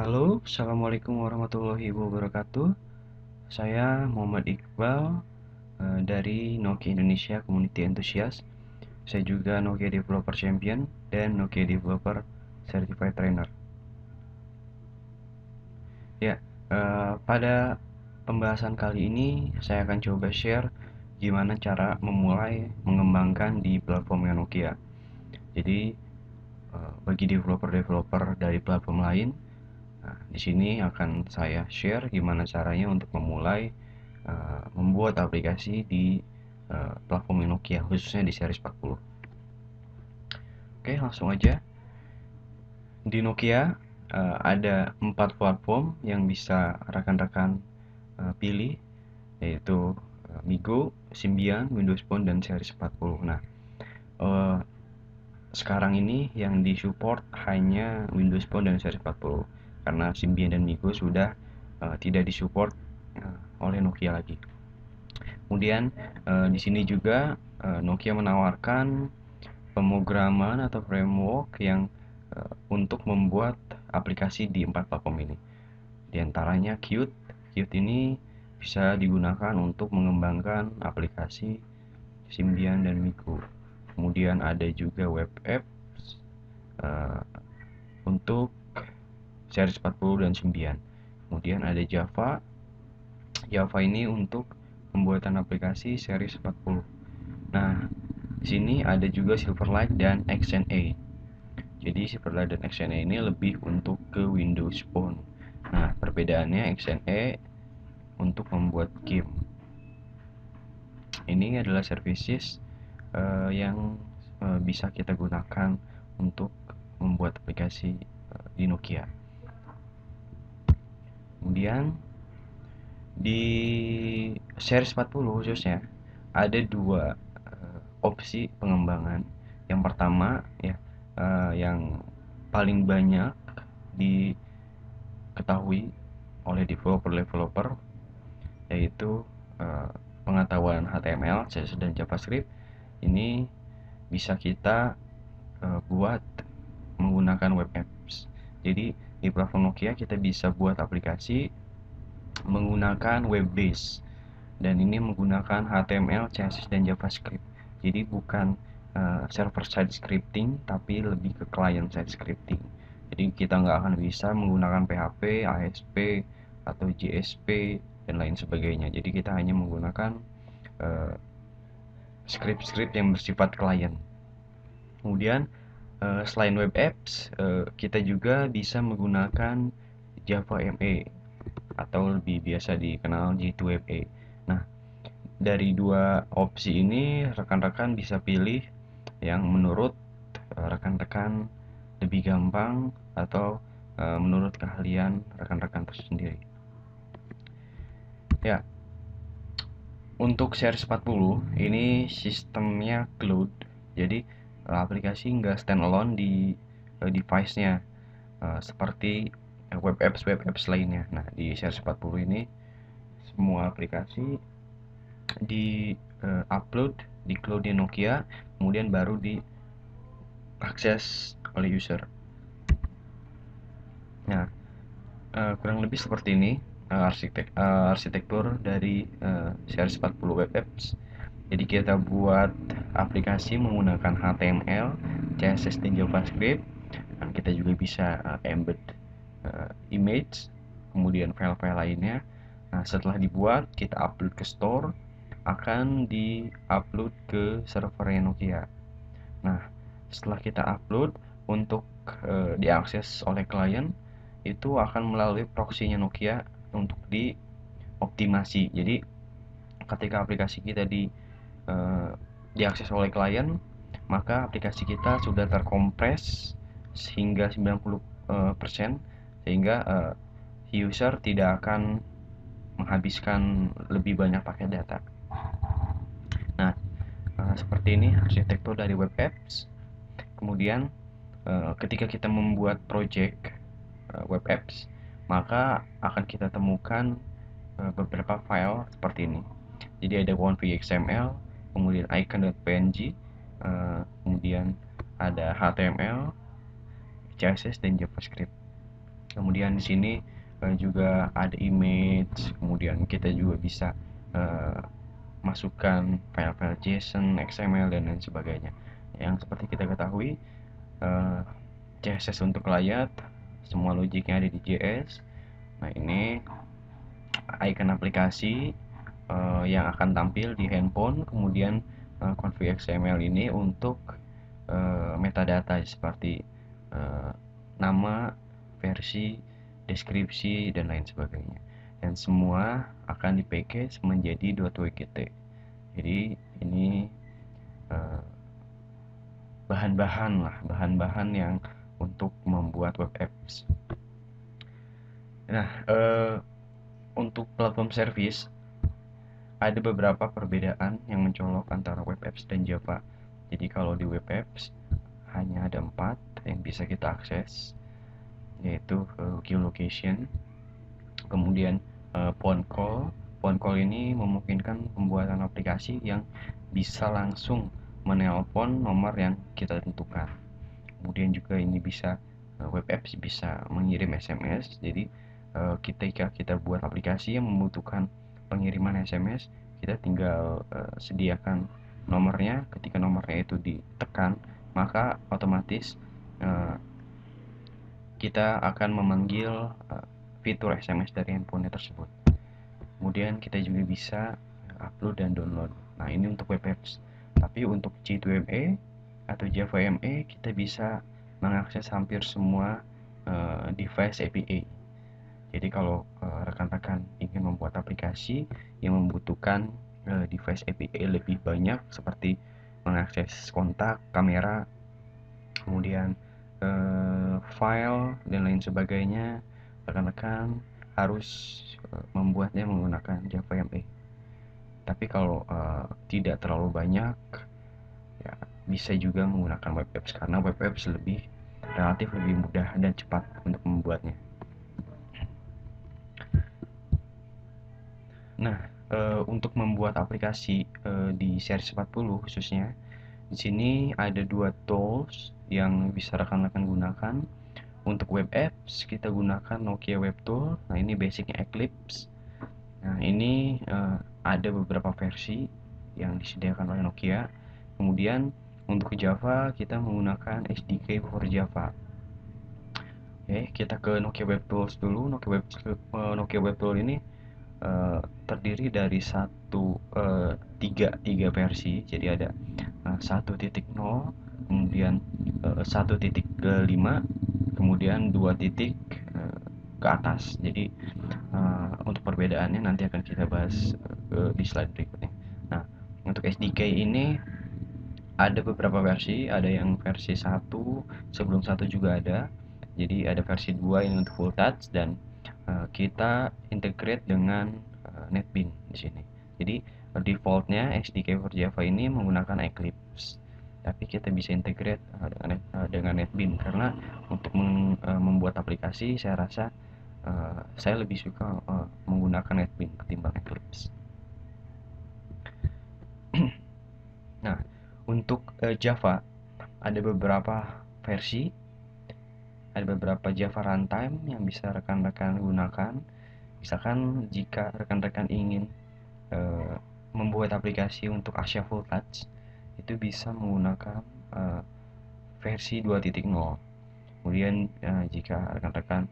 Halo, Assalamualaikum warahmatullahi wabarakatuh. Saya Muhammad Iqbal dari Nokia Indonesia Community Enthusiast. Saya juga Nokia Developer Champion dan Nokia Developer Certified Trainer. Ya, pada pembahasan kali ini saya akan coba share gimana cara memulai mengembangkan di platformnya Nokia. Jadi, bagi developer-developer dari platform lain, nah, di sini akan saya share gimana caranya untuk memulai membuat aplikasi di platform Nokia, khususnya di series 40. Oke, langsung aja. Di Nokia ada 4 platform yang bisa rekan-rekan pilih, yaitu Migo, Symbian, Windows Phone, dan series 40. Nah, eh, sekarang ini yang disupport hanya Windows Phone dan series 40, karena Symbian dan Migo sudah tidak disupport oleh Nokia lagi. Kemudian di sini juga Nokia menawarkan pemrograman atau framework yang untuk membuat aplikasi di 4 platform ini. Di antaranya Qt. Qt ini bisa digunakan untuk mengembangkan aplikasi Symbian dan Migo. Kemudian ada juga web apps untuk series 40 dan Symbian. Kemudian ada Java. Java ini untuk pembuatan aplikasi series 40. Nah, di sini ada juga Silverlight dan XNA. Jadi Silverlight dan XNA ini lebih untuk ke Windows Phone. Nah, perbedaannya XNA untuk membuat game. Ini adalah services yang bisa kita gunakan untuk membuat aplikasi di Nokia. Kemudian di series 40 khususnya ada dua opsi pengembangan. Yang pertama ya, yang paling banyak diketahui oleh developer-developer, yaitu pengetahuan HTML, CSS, dan JavaScript. Ini bisa kita buat menggunakan web apps. Jadi di platform Nokia kita bisa buat aplikasi menggunakan web base, dan ini menggunakan HTML, CSS, dan JavaScript. Jadi bukan server side scripting, tapi lebih ke client side scripting. Jadi kita nggak akan bisa menggunakan PHP, ASP, atau JSP, dan lain sebagainya. Jadi kita hanya menggunakan script-script yang bersifat client. Kemudian selain web apps, kita juga bisa menggunakan Java ME atau lebih biasa dikenal J2ME. Nah, dari dua opsi ini rekan-rekan bisa pilih yang menurut rekan-rekan lebih gampang atau menurut keahlian rekan-rekan tersendiri. Ya, untuk series 40 ini sistemnya cloud. Jadi aplikasi nggak standalone di device-nya seperti web apps lainnya. Nah, di series 40 ini semua aplikasi di upload di cloud-nya Nokia, kemudian baru diakses oleh user. Nah, kurang lebih seperti ini arsitektur dari series 40 web apps. Jadi kita buat aplikasi menggunakan HTML, CSS, dan JavaScript. Nah, kita juga bisa embed image, kemudian file-file lainnya. Nah, setelah dibuat, kita upload ke store, akan di-upload ke servernya Nokia. Nah, setelah kita upload, untuk diakses oleh klien, itu akan melalui proxy-nya Nokia untuk dioptimasi. Jadi, ketika aplikasi kita diakses oleh klien, maka aplikasi kita sudah terkompres hingga 90%, sehingga user tidak akan menghabiskan lebih banyak paket data. Nah, seperti ini arsitektur dari web apps. Kemudian ketika kita membuat project web apps, maka akan kita temukan beberapa file seperti ini. Jadi ada config.xml, kemudian icon.png, kemudian ada HTML, CSS, dan JavaScript. Kemudian di sini juga ada image, kemudian kita juga bisa eh, masukkan file-file JSON, XML dan lain sebagainya. Yang seperti kita ketahui, eh, CSS untuk layout, semua logiknya ada di JS. Nah, ini icon aplikasi yang akan tampil di handphone, kemudian config XML ini untuk metadata seperti eh, nama, versi, deskripsi, dan lain sebagainya. Dan semua akan di package menjadi .wgt. Jadi ini eh, bahan-bahan lah, bahan-bahan yang untuk membuat web apps. Nah, untuk platform service ada beberapa perbedaan yang mencolok antara web apps dan Java. Jadi kalau di web apps hanya ada 4 yang bisa kita akses, yaitu geolocation, kemudian phone call. Phone call ini memungkinkan pembuatan aplikasi yang bisa langsung menelpon nomor yang kita tentukan. Kemudian juga ini bisa web apps bisa mengirim SMS. Jadi ketika kita buat aplikasi yang membutuhkan pengiriman SMS, kita tinggal sediakan nomornya. Ketika nomornya itu ditekan, maka otomatis eh, kita akan memanggil fitur SMS dari handphone tersebut. Kemudian kita juga bisa upload dan download. Nah, ini untuk web apps. Tapi untuk J2ME atau Java ME kita bisa mengakses hampir semua device API. Jadi kalau rekan-rekan ingin membuat aplikasi yang membutuhkan device API lebih banyak seperti mengakses kontak, kamera, kemudian file dan lain sebagainya, rekan-rekan harus membuatnya menggunakan Java ME. Tapi kalau tidak terlalu banyak, ya bisa juga menggunakan web apps karena web apps relatif lebih mudah dan cepat untuk membuatnya. Nah, untuk membuat aplikasi di series 40 khususnya, di sini ada dua tools yang bisa rekan-rekan gunakan. Untuk web apps kita gunakan Nokia Web Tool. Nah, ini basicnya Eclipse. Nah, ini ada beberapa versi yang disediakan oleh Nokia. Kemudian untuk Java kita menggunakan SDK for Java. Oke, kita ke Nokia Web Tools dulu. Nokia Web Tool ini terdiri dari tiga versi. Jadi ada 1.0, kemudian 1.5, kemudian 2 titik ke atas. Jadi untuk perbedaannya nanti akan kita bahas di slide berikutnya. Nah, untuk SDK ini ada beberapa versi, ada yang versi 1, sebelum 1 juga ada. Jadi ada versi 2 yang untuk full touch dan kita integrate dengan NetBeans di sini. Jadi defaultnya SDK for Java ini menggunakan Eclipse. Tapi kita bisa integrate dengan NetBeans karena untuk membuat aplikasi saya rasa saya lebih suka menggunakan NetBeans ketimbang Eclipse. Nah, untuk Java ada beberapa versi, ada beberapa Java runtime yang bisa rekan-rekan gunakan. Misalkan jika rekan-rekan ingin membuat aplikasi untuk Asia Full Touch, itu bisa menggunakan versi 2.0. Kemudian jika rekan-rekan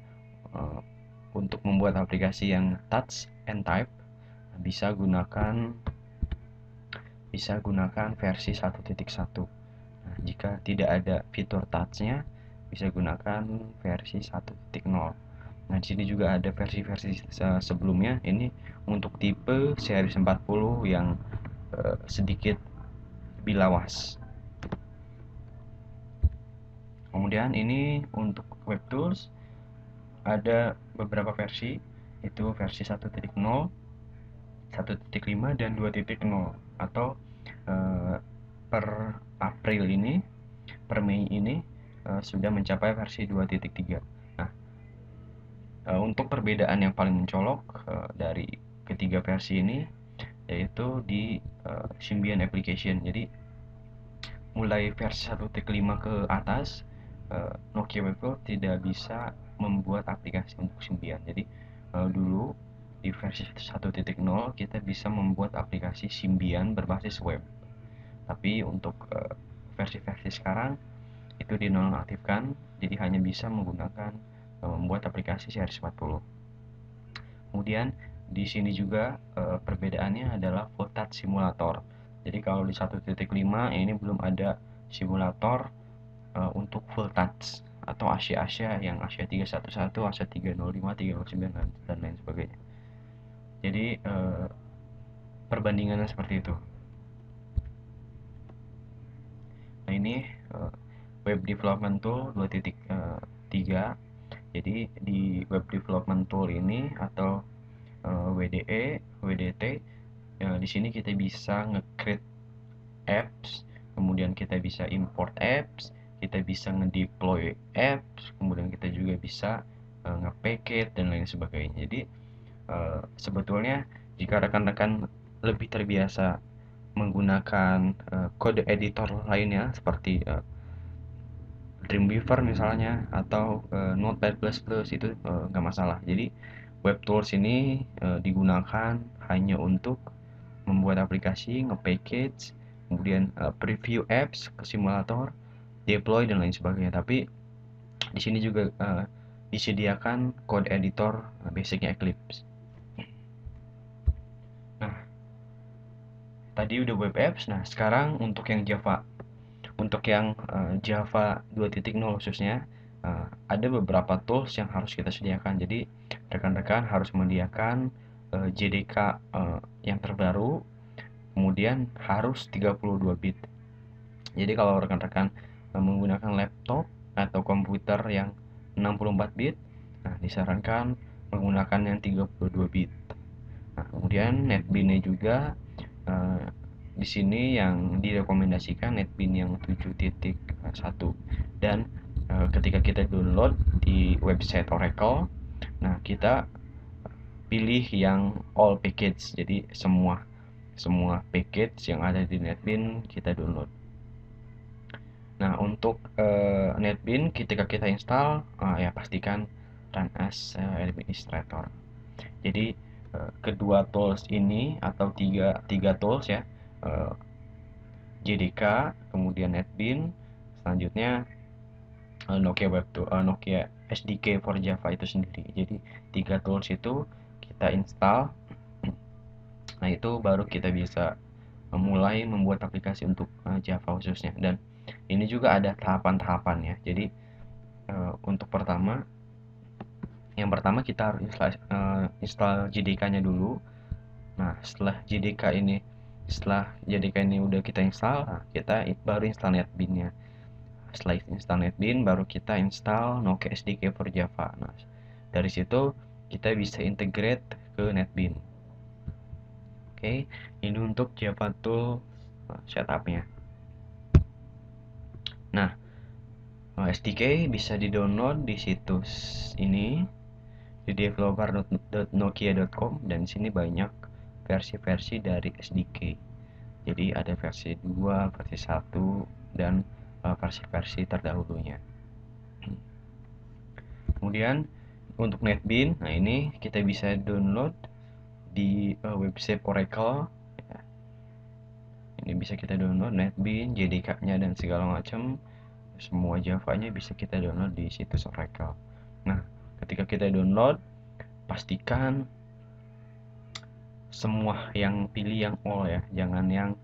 untuk membuat aplikasi yang touch and type, bisa gunakan versi 1.1. Nah, jika tidak ada fitur touch-nya, bisa gunakan versi 1.0. Nah, di sini juga ada versi-versi sebelumnya. Ini untuk tipe series 40 yang sedikit lebih lawas. Kemudian ini untuk web tools ada beberapa versi, itu versi 1.0, 1.5 dan 2.0, atau per April ini, per Mei ini sudah mencapai versi 2.3. Nah, untuk perbedaan yang paling mencolok dari ketiga versi ini yaitu di Symbian application. Jadi mulai versi 1.5 ke atas Nokia Web Tool tidak bisa membuat aplikasi untuk Symbian. Jadi dulu di versi 1.0 kita bisa membuat aplikasi Symbian berbasis web. Tapi untuk versi-versi sekarang itu dinonaktifkan, jadi hanya bisa menggunakan membuat aplikasi series 40. Kemudian di sini juga perbedaannya adalah full touch simulator. Jadi kalau di 1.5 ini belum ada simulator untuk full touch atau Asia yang Asia 311, Asia 305, 309 dan lain sebagainya. Jadi perbandingannya seperti itu. Nah ini Web Development Tool 2.3. Jadi di Web Development Tool ini atau WDE, WDT, di sini kita bisa nge-create apps, kemudian kita bisa import apps, kita bisa ngedeploy apps, kemudian kita juga bisa nge-package dan lain sebagainya. Jadi sebetulnya jika rekan-rekan lebih terbiasa menggunakan kode editor lainnya seperti Dreamweaver misalnya atau Notepad++ itu nggak masalah. Jadi web tools ini digunakan hanya untuk membuat aplikasi, nge-package, kemudian preview apps ke simulator, deploy dan lain sebagainya. Tapi di sini juga disediakan code editor basicnya Eclipse. Nah, tadi udah web apps. Nah, sekarang untuk yang Java. Untuk yang Java 2.0 khususnya, ada beberapa tools yang harus kita sediakan. Jadi rekan-rekan harus menyediakan JDK yang terbaru, kemudian harus 32 bit. Jadi kalau rekan-rekan menggunakan laptop atau komputer yang 64 bit, nah disarankan menggunakan yang 32 bit. Nah, kemudian NetBeans juga di sini yang direkomendasikan NetBeans yang 7.1. Dan ketika kita download di website Oracle, nah kita pilih yang all package. Jadi semua package yang ada di NetBeans kita download. Nah, untuk NetBeans ketika kita install, ya pastikan run as administrator. Jadi kedua tools ini atau tiga tools ya, JDK, kemudian NetBeans, selanjutnya Nokia Web Tool, Nokia SDK for Java itu sendiri. Jadi tiga tools itu kita install. Nah, itu baru kita bisa memulai membuat aplikasi untuk Java khususnya. Dan ini juga ada tahapan-tahapan ya. Jadi untuk yang pertama kita harus install JDK-nya dulu. Nah, setelah JDK ini udah kita install, nah, kita baru install NetBeans-nya. Setelah install NetBeans, baru kita install Nokia SDK for Java. Nah, dari situ kita bisa integrate ke NetBeans. Oke, ini untuk Java Tool setupnya. Nah, SDK bisa di-download di situs ini di developer.nokia.com, dan sini banyak versi-versi dari SDK. Jadi ada versi 2, versi 1, dan versi-versi terdahulunya. Kemudian untuk NetBeans, nah ini kita bisa download di website Oracle. Ya. Ini bisa kita download NetBeans, JDK-nya dan segala macam. Semua Java-nya bisa kita download di situs Oracle. Nah, ketika kita download, pastikan semua yang pilih yang all ya, jangan yang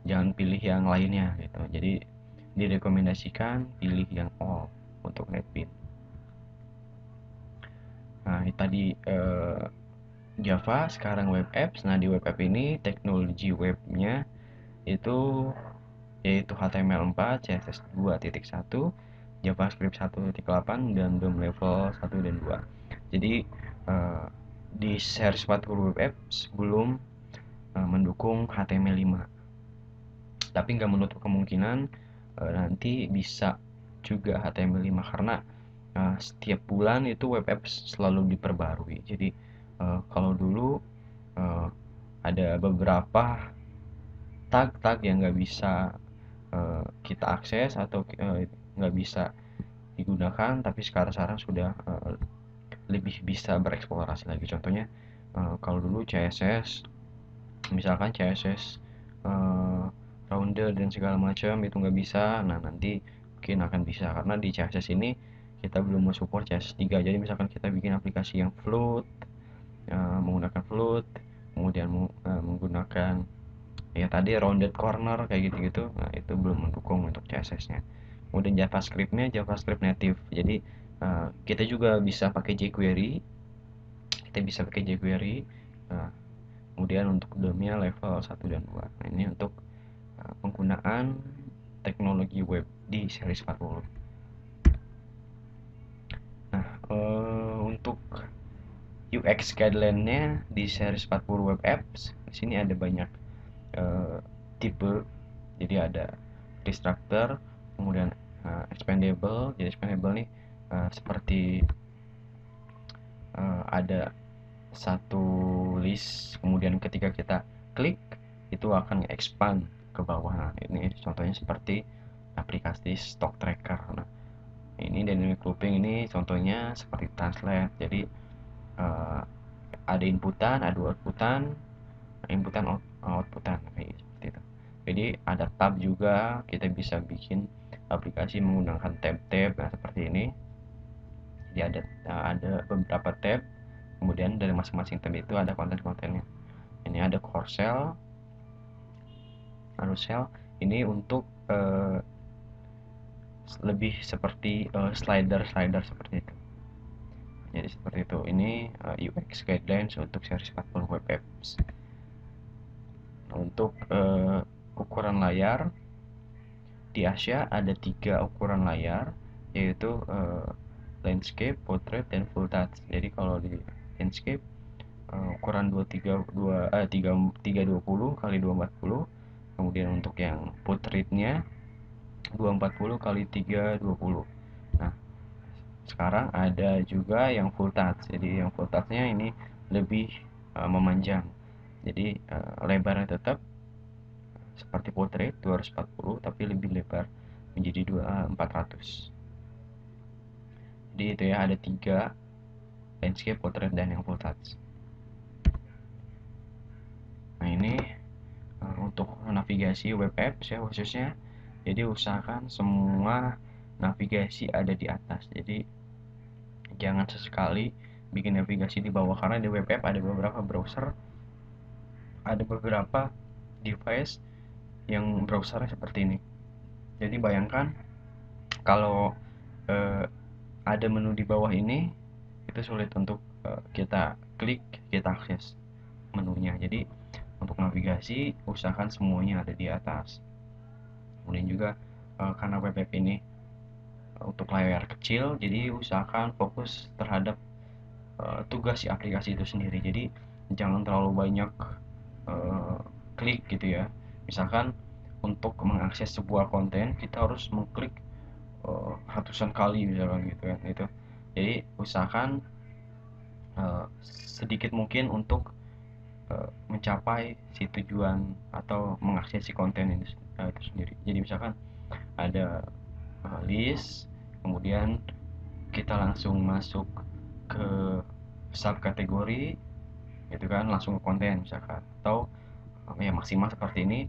jangan pilih yang lainnya gitu. Jadi direkomendasikan pilih yang all untuk NetBeans. Nah, tadi Java, sekarang web apps. Nah, di web app ini teknologi webnya itu yaitu HTML5, CSS 2.1, JavaScript 1.8, dan DOM level 1 dan 2. Jadi di series 40 web apps belum mendukung HTML5. Tapi nggak menutup kemungkinan nanti bisa juga HTML5 karena setiap bulan itu web apps selalu diperbarui. Jadi kalau dulu ada beberapa tag-tag yang nggak bisa kita akses atau nggak bisa digunakan, tapi sekarang sudah lebih bisa bereksplorasi lagi. Contohnya kalau dulu CSS, misalkan CSS rounder dan segala macam itu nggak bisa. Nah, nanti mungkin akan bisa, karena di CSS ini kita belum support CSS 3. Jadi misalkan kita bikin aplikasi yang float, menggunakan float, kemudian menggunakan ya tadi rounded corner kayak gitu-gitu, nah itu belum mendukung untuk CSS-nya. Kemudian JavaScript-nya JavaScript native, jadi kita juga bisa pakai jQuery, uh, kemudian untuk DOM-nya level 1 dan 2. Nah, ini untuk penggunaan teknologi web di series 40. Nah, untuk UX guideline-nya di series 40 web apps, di sini ada banyak tipe. Jadi ada destructor, kemudian expandable. Jadi expandable nih seperti ada satu list, kemudian ketika kita klik itu akan expand ke bawah. Nah, ini contohnya seperti aplikasi stock tracker. Nah, ini dynamic looping ini contohnya seperti translate. Jadi ada inputan, ada outputan, outputan kayak seperti itu. Jadi ada tab juga, kita bisa bikin aplikasi menggunakan tab-tab. Nah, seperti ini. Jadi ada beberapa tab, kemudian dari masing-masing tab itu ada konten-kontennya. Ini ada carousel ini untuk lebih seperti slider seperti itu. Jadi seperti itu. Ini UX guidelines untuk series 40 web apps. Untuk ukuran layar di Asia ada 3 ukuran layar, yaitu landscape, portrait, dan full touch. Jadi kalau di landscape ukuran 320 kali 240. Kemudian untuk yang portraitnya 240 kali 320. Nah, sekarang ada juga yang full touch. Jadi yang full touchnya ini lebih memanjang. Jadi lebarnya tetap seperti portrait 240, tapi lebih lebar menjadi 400. Jadi itu ya, ada 3: landscape, portrait, dan yang full touch. Nah, ini untuk navigasi web apps ya khususnya. Jadi usahakan semua navigasi ada di atas. Jadi jangan sesekali bikin navigasi di bawah, karena di web app ada beberapa browser, ada beberapa device yang browsernya seperti ini. Jadi bayangkan kalau ada menu di bawah ini, itu sulit untuk kita klik, kita akses menunya. Jadi untuk navigasi usahakan semuanya ada di atas. Kemudian juga karena web app ini untuk layar kecil, jadi usahakan fokus terhadap tugas si aplikasi itu sendiri. Jadi jangan terlalu banyak klik gitu ya. Misalkan untuk mengakses sebuah konten kita harus mengklik ratusan kali misalkan gitu kan. Itu jadi usahakan sedikit mungkin untuk mencapai si tujuan atau mengakses si konten itu sendiri. Jadi misalkan ada list, kemudian kita langsung masuk ke subkategori gitu kan, langsung ke konten misalkan, atau ya maksimal seperti ini.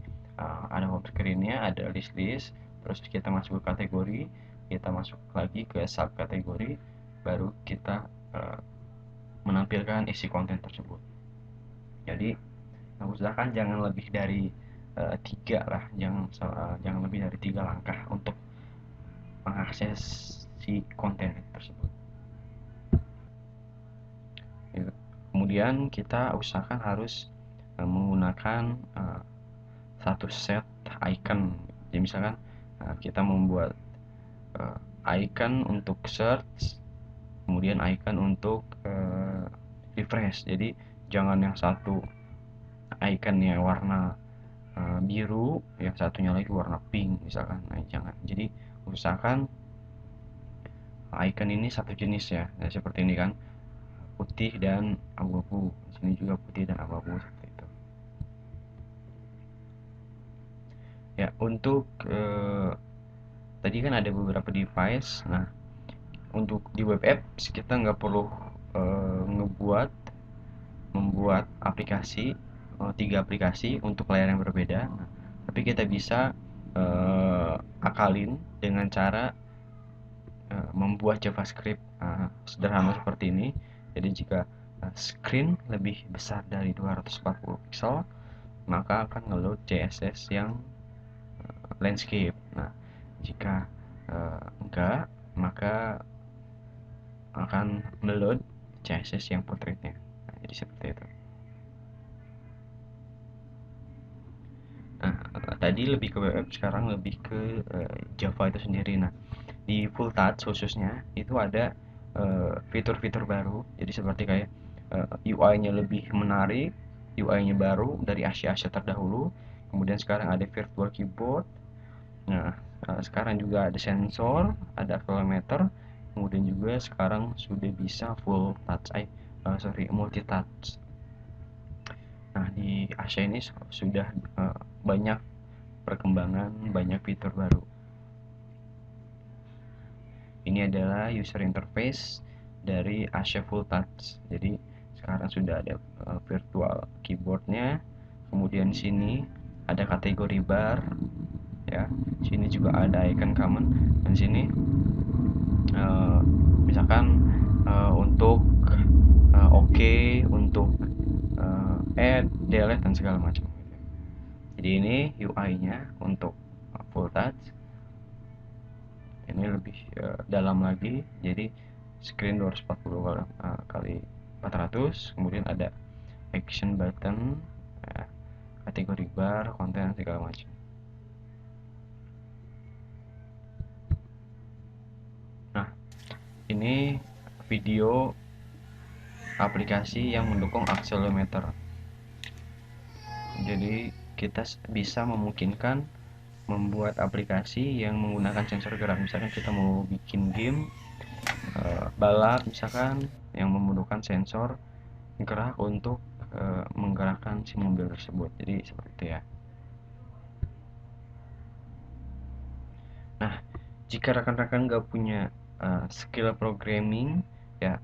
Ada home screen-nya, ada list, terus kita masuk ke kategori, kita masuk lagi ke subkategori, baru kita menampilkan isi konten tersebut. Jadi usahakan jangan lebih dari 3 lah, jangan lebih dari 3 langkah untuk mengakses si konten tersebut. Kemudian kita usahakan harus menggunakan satu set icon. Jadi misalkan kita membuat icon untuk search, kemudian icon untuk refresh. Jadi jangan yang satu iconnya warna biru, yang satunya lagi warna pink misalkan. Nah, jangan. Jadi usahakan icon ini satu jenis ya. Nah, seperti ini kan, putih dan abu-abu. Sini juga putih dan abu-abu seperti itu. Ya, untuk tadi kan ada beberapa device. Nah, untuk di web apps kita nggak perlu membuat aplikasi, 3 aplikasi untuk layar yang berbeda. Nah, tapi kita bisa akalin dengan cara membuat JavaScript sederhana seperti ini. Jadi jika screen lebih besar dari 240 pixel, maka akan ngeload CSS yang landscape. Nah, jika enggak, maka akan meload CSS yang portraitnya. Nah, jadi seperti itu. Nah, tadi lebih ke web, sekarang lebih ke Java itu sendiri. Nah, di full touch khususnya itu ada fitur-fitur baru. Jadi seperti kayak UI-nya lebih menarik, UI-nya baru dari Asia-Asia terdahulu. Kemudian sekarang ada virtual keyboard. Nah, sekarang juga ada sensor, ada accelerometer. Kemudian juga sekarang sudah bisa full touch, multi touch. Nah, di Asia ini sudah banyak perkembangan, banyak fitur baru. Ini adalah user interface dari Asia Full Touch. Jadi sekarang sudah ada virtual keyboardnya. Kemudian sini ada kategori bar, ya. Sini juga ada icon common. Dan sini misalkan untuk OK, untuk add, delete dan segala macam. Jadi ini UI-nya untuk full touch. Ini lebih dalam lagi, jadi screen 240 kali 400. Kemudian ada action button, kategori bar, konten segala macam. Nah, ini video aplikasi yang mendukung accelerometer. Jadi kita bisa memungkinkan membuat aplikasi yang menggunakan sensor gerak. Misalkan kita mau bikin game balap misalkan, yang membutuhkan sensor gerak untuk menggerakkan si mobil tersebut. Jadi seperti itu ya. Nah, jika rekan-rekan nggak punya skill programming, ya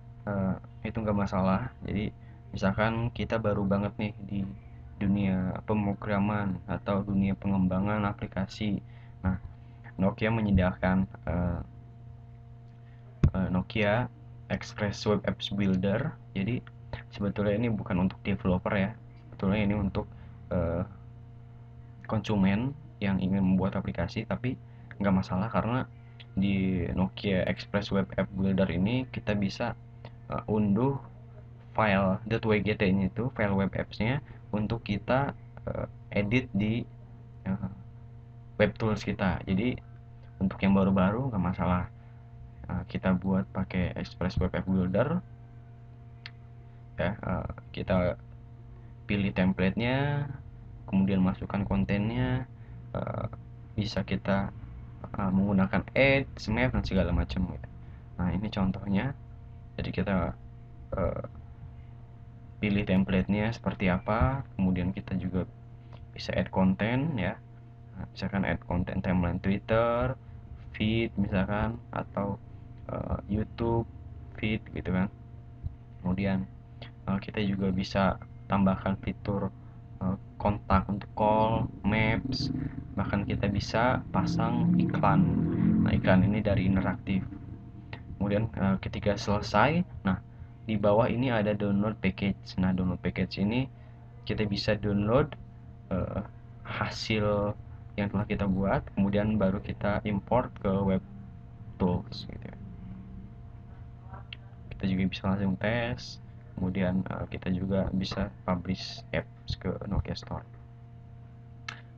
itu nggak masalah. Jadi misalkan kita baru banget nih di dunia pemrograman atau dunia pengembangan aplikasi. Nah, Nokia menyediakan Nokia Express Web Apps Builder. Jadi sebetulnya ini bukan untuk developer ya. Sebetulnya ini untuk konsumen yang ingin membuat aplikasi, tapi nggak masalah karena di Nokia Express Web App Builder ini kita bisa unduh file .wgt-nya itu, file web apps-nya, untuk kita edit di web tools kita. Jadi untuk yang baru-baru nggak masalah, kita buat pakai Express Web App Builder ya. Kita pilih template-nya, kemudian masukkan kontennya, bisa kita menggunakan add, map dan segala macam ya. Nah, ini contohnya. Jadi kita pilih template-nya seperti apa, kemudian kita juga bisa add konten ya. Nah, misalkan add konten timeline Twitter, feed misalkan, atau YouTube feed gitu kan. Kemudian kita juga bisa tambahkan fitur kontak untuk call, maps, bahkan kita bisa pasang iklan. Nah, iklan ini dari interaktif. Kemudian ketika selesai, nah di bawah ini ada download package. Nah, download package ini kita bisa download hasil yang telah kita buat, kemudian baru kita import ke web tools gitu ya. Kita juga bisa langsung tes, kemudian kita juga bisa publish apps ke Nokia Store.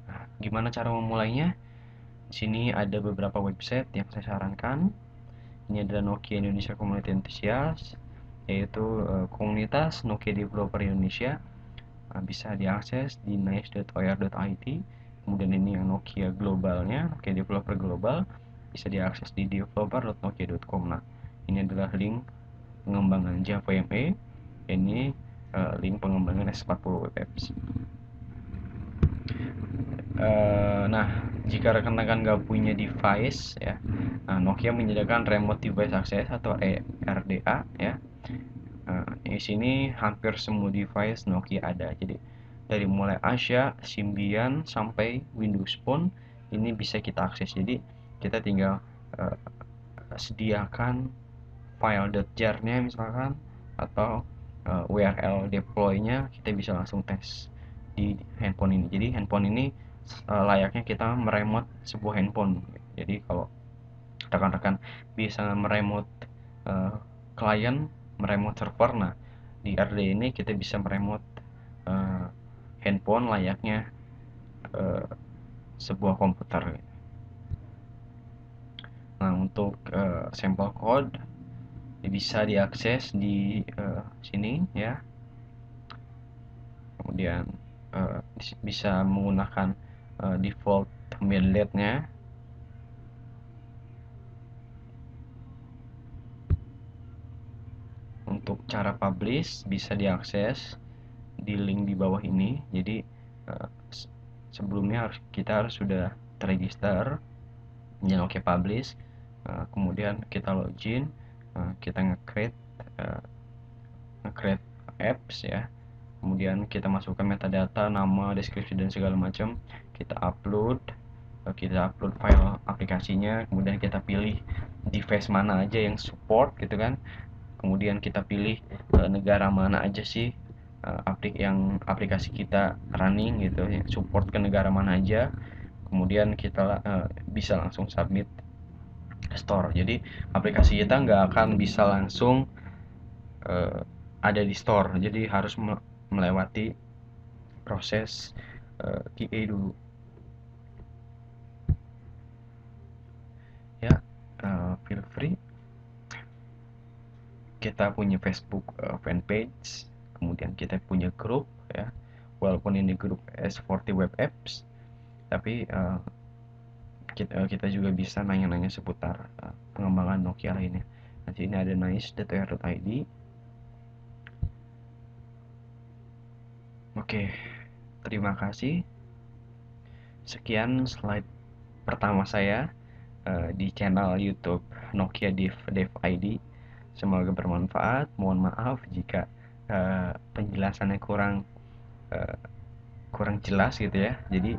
Nah, gimana cara memulainya? Di sini ada beberapa website yang saya sarankan. Ini adalah Nokia Indonesia Community Enthusiast, yaitu komunitas Nokia Developer Indonesia. Bisa diakses di nice.or.it. Kemudian ini yang Nokia globalnya, Nokia Developer Global, bisa diakses di developer.nokia.com. Nah, ini adalah link pengembangan Java ME, ini link pengembangan S40 Web Apps. Nah, jika rekan-rekan nggak punya device ya, nah, Nokia menyediakan Remote Device Access atau RDA ya. Di sini hampir semua device Nokia ada. Jadi dari mulai Asia, Symbian sampai Windows Phone ini bisa kita akses. Jadi kita tinggal uh, sediakan file .jar-nya misalkan, atau URL deploy-nya kita bisa langsung tes di handphone ini. Jadi handphone ini layaknya kita meremote sebuah handphone. Jadi kalau rekan-rekan bisa meremote klien, meremote server, nah di RD ini kita bisa meremote handphone layaknya sebuah komputer. Nah, untuk sampel code bisa diakses di sini ya. Kemudian bisa menggunakan default mainlet-nya. Untuk cara publish bisa diakses di link di bawah ini. Jadi sebelumnya kita harus sudah terregister, dan oke publish. Kemudian kita login, kita nge-create apps ya. Kemudian kita masukkan metadata, nama, deskripsi dan segala macam. Kita upload file aplikasinya. Kemudian kita pilih device mana aja yang support gitu kan. Kemudian kita pilih negara mana aja sih yang aplikasi kita running gitu, yang support ke negara mana aja. Kemudian kita bisa langsung submit store. Jadi aplikasi kita nggak akan bisa langsung ada di store. Jadi harus melewati proses QA dulu ya. Feel free, kita punya Facebook fanpage, kemudian kita punya grup ya, walaupun ini grup S40 Web Apps, tapi kita juga bisa nanya-nanya seputar pengembangan Nokia lainnya. Nanti ini ada nice.ir.id. Oke, terima kasih. Sekian slide pertama saya di channel YouTube Nokia Dev ID. Semoga bermanfaat. Mohon maaf jika penjelasannya kurang jelas gitu ya. Jadi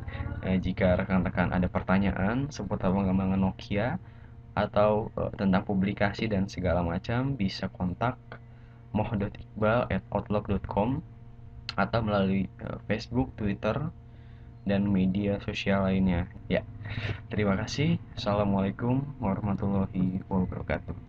jika rekan-rekan ada pertanyaan seputar pengembangan Nokia atau tentang publikasi dan segala macam, bisa kontak moh.iqbal@outlook.com atau melalui Facebook, Twitter, dan media sosial lainnya. Ya, terima kasih. Assalamualaikum warahmatullahi wabarakatuh.